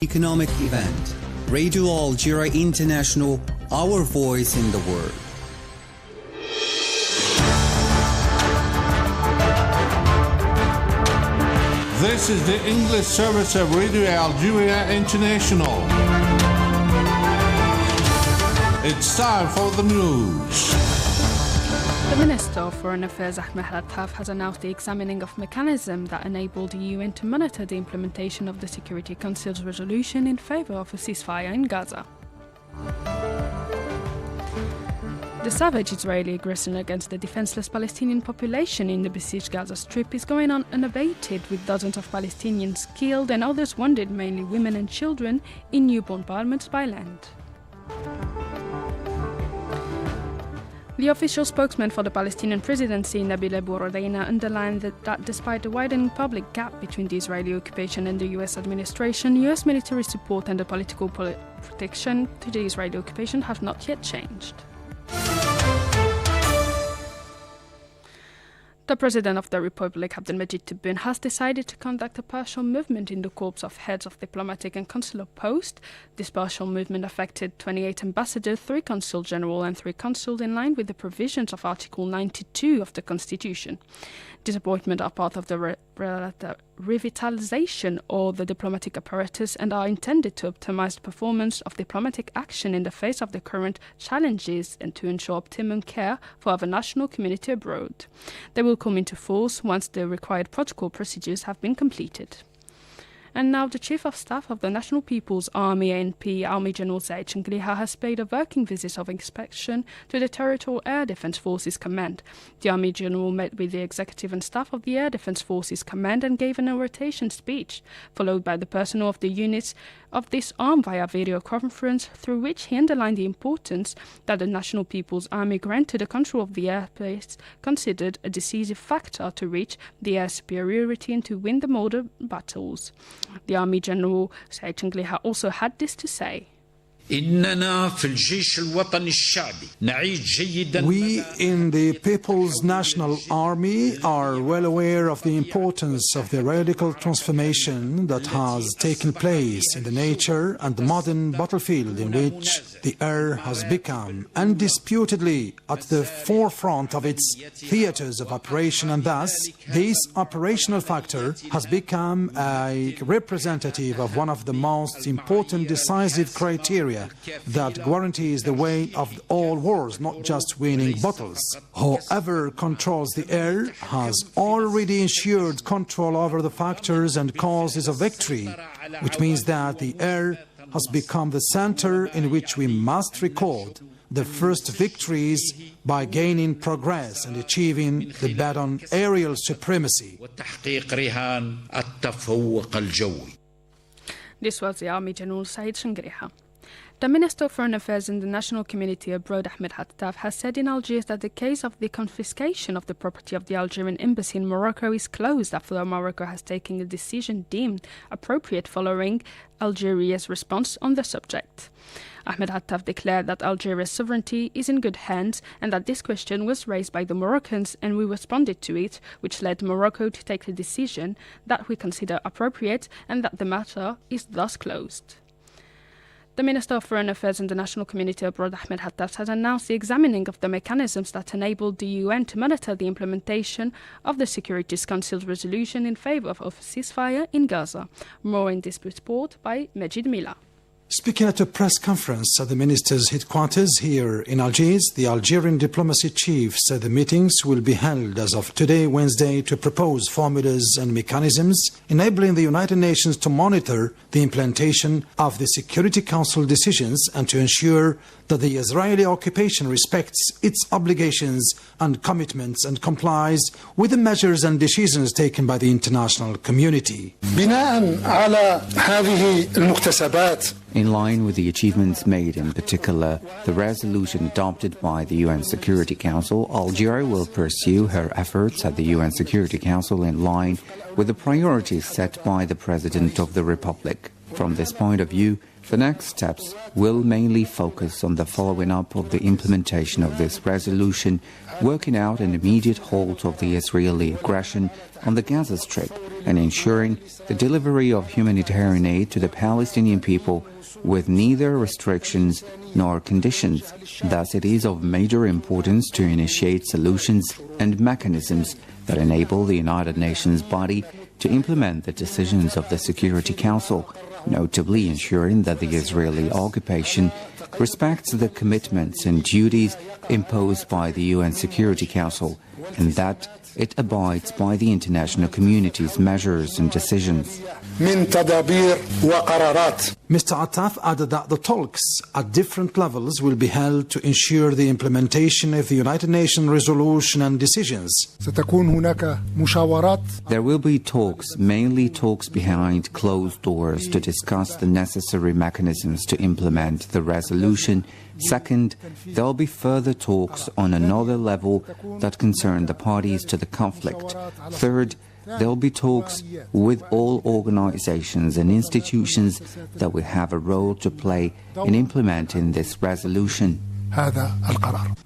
Economic event. Radio Algeria International, our voice in the world. This is the English service of Radio Algeria International. It's time for the news. The Minister of Foreign Affairs Ahmed Attaf has announced the examining of mechanism that enabled the UN to monitor the implementation of the Security Council's resolution in favor of a ceasefire in Gaza. The savage Israeli aggression against the defenseless Palestinian population in the besieged Gaza Strip is going on unabated, with dozens of Palestinians killed and others wounded, mainly women and children, in new bombardments by land. The official spokesman for the Palestinian presidency, Nabil Abu Rodaina, underlined that despite the widening public gap between the Israeli occupation and the US administration, US military support and the political protection to the Israeli occupation have not yet changed. The President of the Republic, Abdelmajid Tebboune, has decided to conduct a partial movement in the corps of heads of diplomatic and consular posts. This partial movement affected 28 ambassadors, 3 consul general and 3 consuls, in line with the provisions of Article 92 of the Constitution. These appointments are part of the revitalization of the diplomatic apparatus and are intended to optimize the performance of diplomatic action in the face of the current challenges and to ensure optimum care for our national community abroad. They will come into force once the required protocol procedures have been completed. And now the Chief of Staff of the National People's Army, ANP, Army General Said Changriha, has paid a working visit of inspection to the Territorial Air Defence Forces Command. The Army General met with the executive and staff of the Air Defence Forces Command and gave an oration speech, followed by the personnel of the units of this arm via video conference, through which he underlined the importance that the National People's Army granted the control of the airspace, considered a decisive factor to reach the air superiority and to win the modern battles. The Army General Said Changriha also had this to say. We in the People's National Army are well aware of the importance of the radical transformation that has taken place in the nature and the modern battlefield, in which the air has become undisputedly at the forefront of its theatres of operation, and thus this operational factor has become a representative of one of the most important decisive criteria that guarantees the way of all wars, not just winning battles. Whoever controls the air has already ensured control over the factors and causes of victory, which means that the air has become the center in which we must record the first victories by gaining progress and achieving the bet on aerial supremacy. This was the Army General Said Changriha. The Minister of Foreign Affairs in the National Community Abroad, Ahmed Attaf, has said in Algiers that the case of the confiscation of the property of the Algerian embassy in Morocco is closed after Morocco has taken a decision deemed appropriate following Algeria's response on the subject. Ahmed Attaf declared that Algeria's sovereignty is in good hands and that this question was raised by the Moroccans and we responded to it, which led Morocco to take a decision that we consider appropriate and that the matter is thus closed. The Minister of Foreign Affairs in the National Community Abroad, Ahmed Attaf, has announced the examining of the mechanisms that enabled the UN to monitor the implementation of the Security Council's resolution in favor of a ceasefire in Gaza. More in this report by Majid Mila. Speaking at a press conference at the Minister's headquarters here in Algiers, the Algerian diplomacy chief said the meetings will be held as of today, Wednesday, to propose formulas and mechanisms enabling the United Nations to monitor the implementation of the Security Council decisions and to ensure that the Israeli occupation respects its obligations and commitments and complies with the measures and decisions taken by the international community. In line with the achievements made, in particular the resolution adopted by the UN Security Council, Algeria will pursue her efforts at the UN Security Council in line with the priorities set by the President of the Republic. From this point of view, the next steps will mainly focus on the following up of the implementation of this resolution, working out an immediate halt of the Israeli aggression on the Gaza Strip, and ensuring the delivery of humanitarian aid to the Palestinian people with neither restrictions nor conditions. Thus, it is of major importance to initiate solutions and mechanisms that enable the United Nations body to implement the decisions of the Security Council, notably ensuring that the Israeli occupation respects the commitments and duties imposed by the UN Security Council, and that it abides by the international community's measures and decisions. Mr. Attaf added that the talks at different levels will be held to ensure the implementation of the United Nations resolution and decisions. There will be talks, mainly talks behind closed doors, to discuss the necessary mechanisms to implement the resolution. Second, there will be further talks on another level that concern the parties to the conflict. Third, there will be talks with all organizations and institutions that will have a role to play in implementing this resolution.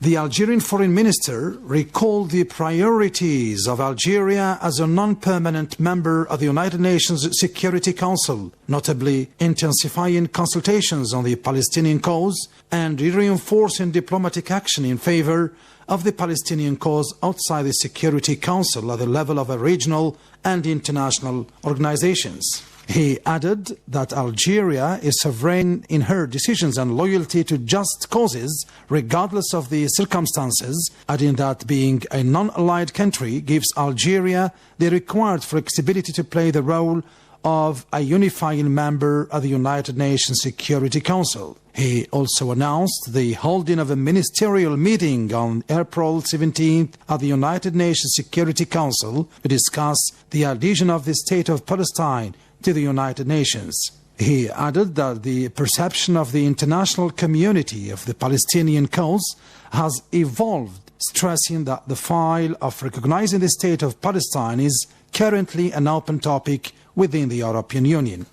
The Algerian foreign minister recalled the priorities of Algeria as a non-permanent member of the United Nations Security Council, notably intensifying consultations on the Palestinian cause and reinforcing diplomatic action in favor of the Palestinian cause outside the Security Council at the level of regional and international organizations. He added that Algeria is sovereign in her decisions and loyalty to just causes, regardless of the circumstances, adding that being a non-allied country gives Algeria the required flexibility to play the role of a unifying member of the United Nations Security Council. He also announced the holding of a ministerial meeting on April 17th at the United Nations Security Council to discuss the adhesion of the State of Palestine to the United Nations. He added that the perception of the international community of the Palestinian cause has evolved, stressing that the file of recognizing the State of Palestine is currently an open topic within the European Union.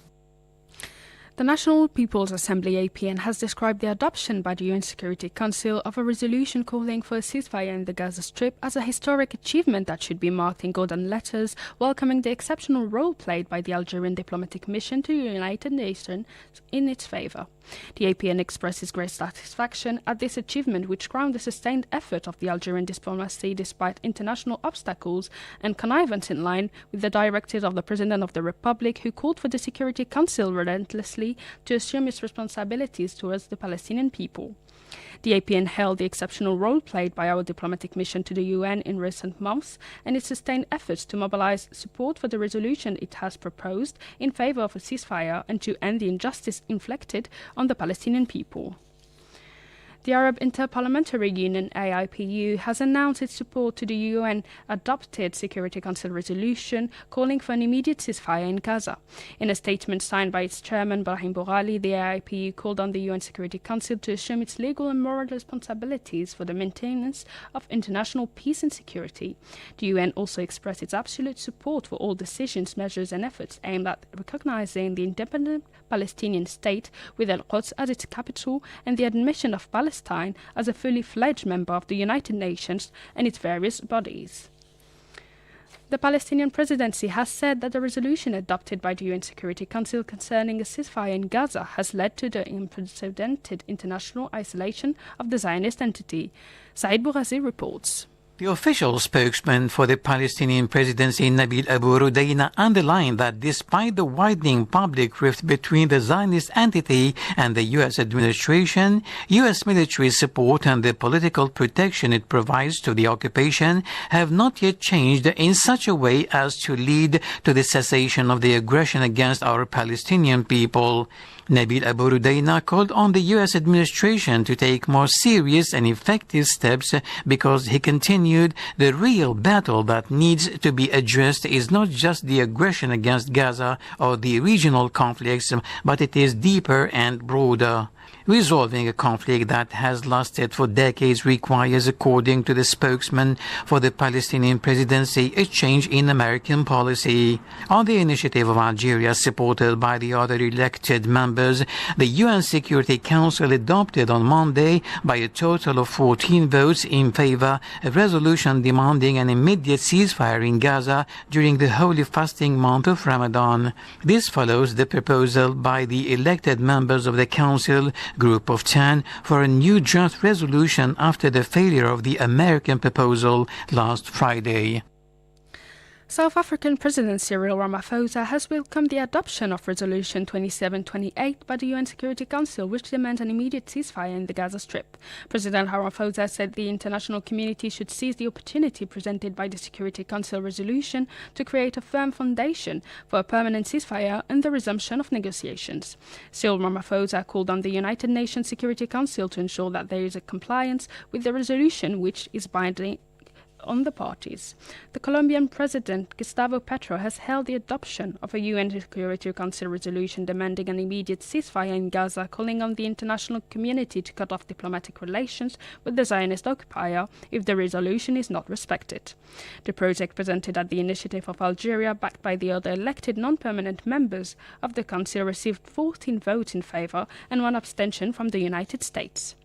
The National People's Assembly APN has described the adoption by the UN Security Council of a resolution calling for a ceasefire in the Gaza Strip as a historic achievement that should be marked in golden letters, welcoming the exceptional role played by the Algerian diplomatic mission to the United Nations in its favor. The APN expresses great satisfaction at this achievement, which crowned the sustained effort of the Algerian diplomacy despite international obstacles and connivance in line with the directives of the President of the Republic, who called for the Security Council relentlessly to assume its responsibilities towards the Palestinian people. The APN hailed the exceptional role played by our diplomatic mission to the UN in recent months and its sustained efforts to mobilize support for the resolution it has proposed in favor of a ceasefire and to end the injustice inflicted on the Palestinian people. The Arab Interparliamentary Union, AIPU, has announced its support to the UN-adopted Security Council resolution calling for an immediate ceasefire in Gaza. In a statement signed by its chairman, Brahim Bourali, the AIPU called on the UN Security Council to assume its legal and moral responsibilities for the maintenance of international peace and security. The UN also expressed its absolute support for all decisions, measures and efforts aimed at recognizing the independent Palestinian state with Al-Quds as its capital and the admission of Palestine as a fully fledged member of the United Nations and its various bodies. The Palestinian presidency has said that the resolution adopted by the UN Security Council concerning a ceasefire in Gaza has led to the unprecedented international isolation of the Zionist entity. Said Bourazi reports. The official spokesman for the Palestinian presidency, Nabil Abu Rudaina, underlined that despite the widening public rift between the Zionist entity and the U.S. administration, U.S. military support and the political protection it provides to the occupation have not yet changed in such a way as to lead to the cessation of the aggression against our Palestinian people. Nabil Abu Rudaina called on the U.S. administration to take more serious and effective steps because he continued the real battle that needs to be addressed is not just the aggression against Gaza or the regional conflicts, but it is deeper and broader. Resolving a conflict that has lasted for decades requires, according to the spokesman for the Palestinian presidency, a change in American policy. On the initiative of Algeria, supported by the other elected members, the UN Security Council adopted on Monday, by a total of 14 votes in favor, a resolution demanding an immediate ceasefire in Gaza during the holy fasting month of Ramadan. This follows the proposal by the elected members of the Council Group of 10 for a new draft resolution after the failure of the American proposal last Friday. South African President Cyril Ramaphosa has welcomed the adoption of Resolution 2728 by the UN Security Council, which demands an immediate ceasefire in the Gaza Strip. President Ramaphosa said the international community should seize the opportunity presented by the Security Council resolution to create a firm foundation for a permanent ceasefire and the resumption of negotiations. Cyril Ramaphosa called on the United Nations Security Council to ensure that there is a compliance with the resolution, which is binding on the parties. The Colombian President Gustavo Petro has held the adoption of a UN Security Council resolution demanding an immediate ceasefire in Gaza, calling on the international community to cut off diplomatic relations with the Zionist occupier if the resolution is not respected. The project, presented at the initiative of Algeria, backed by the other elected non-permanent members of the Council, received 14 votes in favor and 1 abstention from the United States.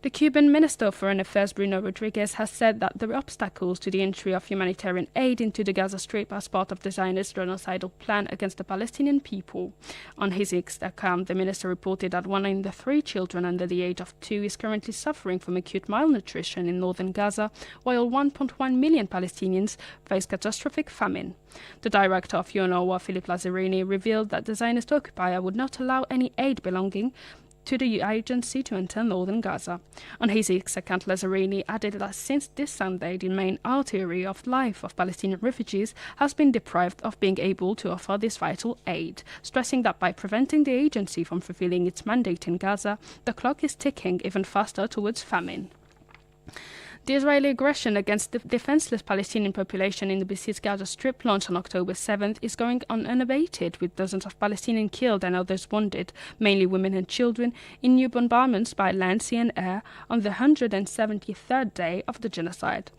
The Cuban Minister of Foreign Affairs, Bruno Rodriguez, has said that the obstacles to the entry of humanitarian aid into the Gaza Strip as part of the Zionist genocidal plan against the Palestinian people. On his X account, the minister reported that 1 in 3 children under the age of 2 is currently suffering from acute malnutrition in northern Gaza, while 1.1 million Palestinians face catastrophic famine. The director of UNRWA, Philippe Lazzarini, revealed that the Zionist occupier would not allow any aid belonging to the agency to enter northern Gaza. On his X account, Lazzarini added that since this Sunday, the main artery of life of Palestinian refugees has been deprived of being able to offer this vital aid, stressing that by preventing the agency from fulfilling its mandate in Gaza, the clock is ticking even faster towards famine. The Israeli aggression against the defenseless Palestinian population in the besieged Gaza Strip, launched on October 7th, is going on unabated, with dozens of Palestinians killed and others wounded, mainly women and children, in new bombardments by land, sea and air on the 173rd day of the genocide.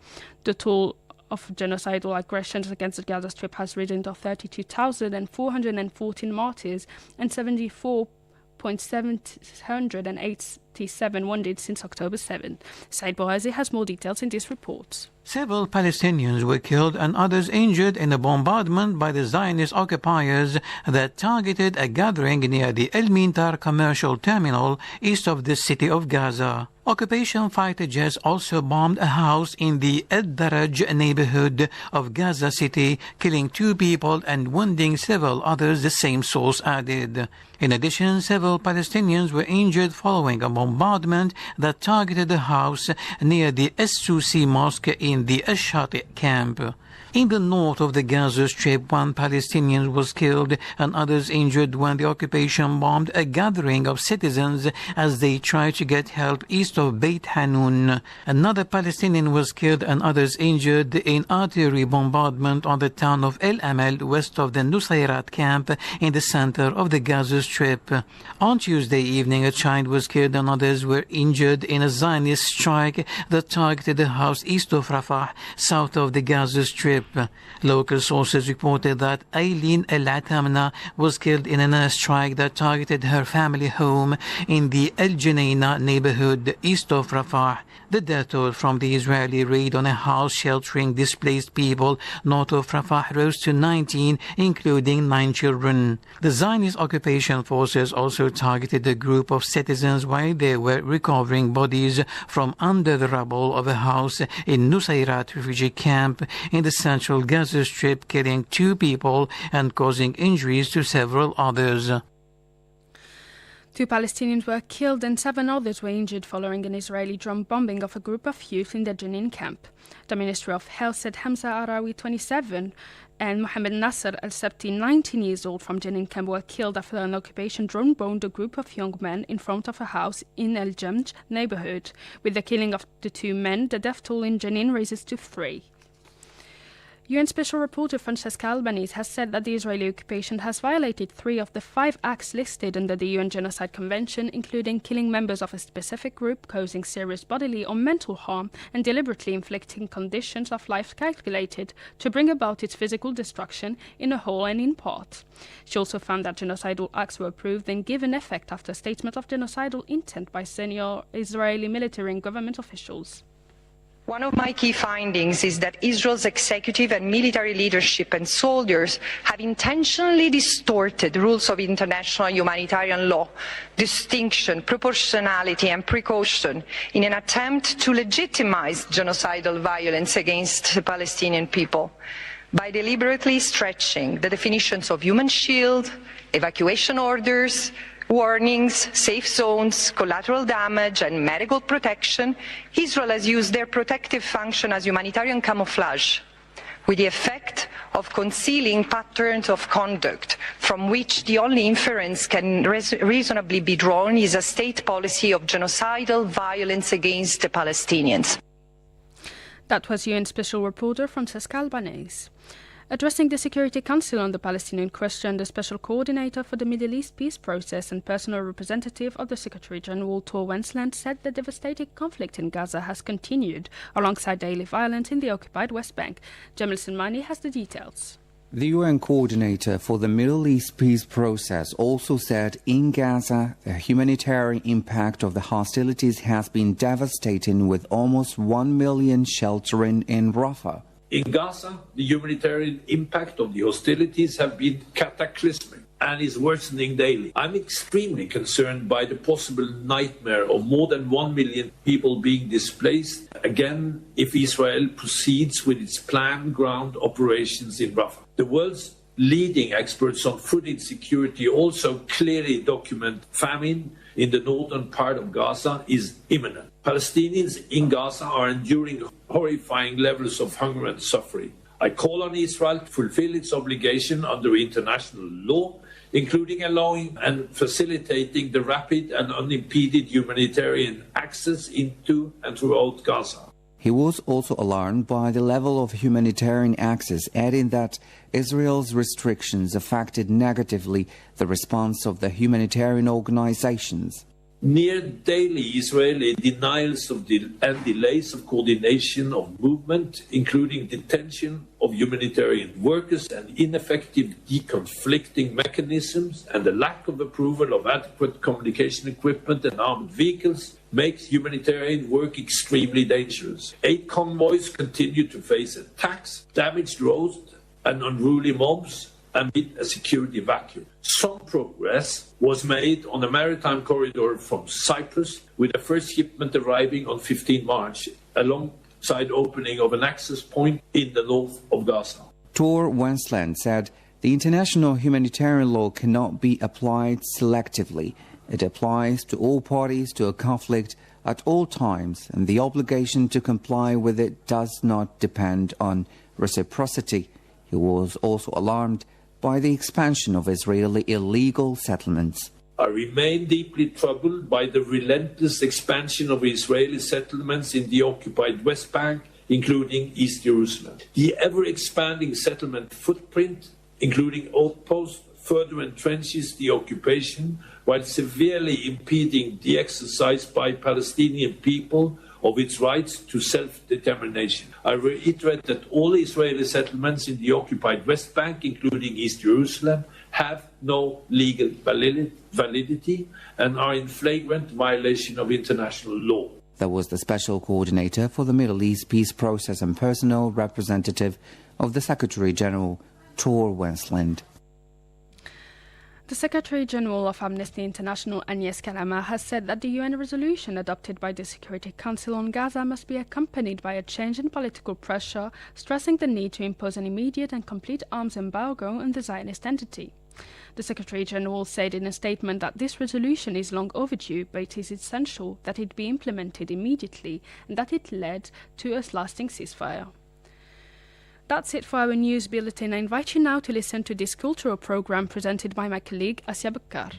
The toll of genocidal aggressions against the Gaza Strip has risen to 32,414 martyrs and 74,787 wounded since October 7. Said Boazi has more details in this report. Several Palestinians were killed and others injured in a bombardment by the Zionist occupiers that targeted a gathering near the El Mintar commercial terminal east of the city of Gaza. Occupation fighter jets also bombed a house in the El Daraj neighborhood of Gaza City, killing 2 people and wounding several others, the same source added. In addition, several Palestinians were injured following a bombardment that targeted a house near the Es-Susi mosque in the Ashati camp. In the north of the Gaza Strip, 1 Palestinian was killed and others injured when the occupation bombed a gathering of citizens as they tried to get help east of Beit Hanun. Another Palestinian was killed and others injured in artillery bombardment on the town of El Amel west of the Nusayrat camp in the center of the Gaza Strip. On Tuesday evening, a child was killed and others were injured in a Zionist strike that targeted a house east of Rafah, south of the Gaza Strip. Local sources reported that Aileen El Atamna was killed in an airstrike that targeted her family home in the El Junaina neighborhood east of Rafah. The death toll from the Israeli raid on a house sheltering displaced people north of Rafah rose to 19, including 9 children. The Zionist occupation forces also targeted a group of citizens while they were recovering bodies from under the rubble of a house in Nusayrat refugee camp in the central Gaza Strip, killing 2 people and causing injuries to several others. 2 Palestinians were killed and 7 others were injured following an Israeli drone bombing of a group of youth in the Jenin camp. The Ministry of Health said Hamza Arawi, 27, and Mohammed Nasser al-Sabti, 19 years old, from Jenin camp were killed after an occupation drone bombed a group of young men in front of a house in El Jamj neighborhood. With the killing of the 2 men, the death toll in Jenin raises to 3. UN Special Reporter Francesca Albanese has said that the Israeli occupation has violated 3 of the 5 acts listed under the UN Genocide Convention, including killing members of a specific group, causing serious bodily or mental harm, and deliberately inflicting conditions of life calculated to bring about its physical destruction in a whole and in part. She also found that genocidal acts were approved and given effect after a statement of genocidal intent by senior Israeli military and government officials. One of my key findings is that Israel's executive and military leadership and soldiers have intentionally distorted rules of international humanitarian law, distinction, proportionality and precaution in an attempt to legitimize genocidal violence against the Palestinian people by deliberately stretching the definitions of human shield, evacuation orders, warnings, safe zones, collateral damage and medical protection. Israel has used their protective function as humanitarian camouflage, with the effect of concealing patterns of conduct from which the only inference can reasonably be drawn is a state policy of genocidal violence against the Palestinians. That was UN Special Reporter Francesca Albanese. Addressing the Security Council on the Palestinian question, the Special Coordinator for the Middle East Peace Process and personal representative of the Secretary-General Tor Wensland said the devastating conflict in Gaza has continued alongside daily violence in the occupied West Bank. Jamal Silmani has the details. The UN coordinator for the Middle East peace process also said in Gaza the humanitarian impact of the hostilities has been devastating, with almost 1 million sheltering in Rafah. In Gaza, the humanitarian impact of the hostilities have been cataclysmic and is worsening daily. I'm extremely concerned by the possible nightmare of more than 1 million people being displaced again if Israel proceeds with its planned ground operations in Rafah. The world's leading experts on food insecurity also clearly document famine in the northern part of Gaza is imminent. Palestinians in Gaza are enduring horrifying levels of hunger and suffering. I call on Israel to fulfill its obligation under international law, including allowing and facilitating the rapid and unimpeded humanitarian access into and throughout Gaza. He was also alarmed by the level of humanitarian access, adding that Israel's restrictions affected negatively the response of the humanitarian organizations. Near daily Israeli denials of and delays of coordination of movement, including detention of humanitarian workers and ineffective deconflicting mechanisms, and the lack of approval of adequate communication equipment and armed vehicles, makes humanitarian work extremely dangerous. Aid convoys continue to face attacks, damaged roads and unruly mobs amid a security vacuum. Some progress was made on the maritime corridor from Cyprus, with the first shipment arriving on 15 March, alongside opening of an access point in the north of Gaza. Tor Wensland said the international humanitarian law cannot be applied selectively. It applies to all parties to a conflict at all times, and the obligation to comply with it does not depend on reciprocity. He was also alarmed by the expansion of Israeli illegal settlements. I remain deeply troubled by the relentless expansion of Israeli settlements in the occupied West Bank, including East Jerusalem. The ever-expanding settlement footprint, including outposts, further entrenches the occupation, while severely impeding the exercise by Palestinian people of its rights to self-determination. I reiterate that all Israeli settlements in the occupied West Bank, including East Jerusalem, have no legal validity and are in flagrant violation of international law. That was the Special Coordinator for the Middle East Peace Process and personal representative of the Secretary-General, Tor Wensland. The Secretary-General of Amnesty International, Agnes Kalama, has said that the UN resolution adopted by the Security Council on Gaza must be accompanied by a change in political pressure, stressing the need to impose an immediate and complete arms embargo on the Zionist entity. The Secretary-General said in a statement that this resolution is long overdue, but it is essential that it be implemented immediately and that it led to a lasting ceasefire. That's it for our news bulletin. I invite you now to listen to this cultural program presented by my colleague Asya Bakkar.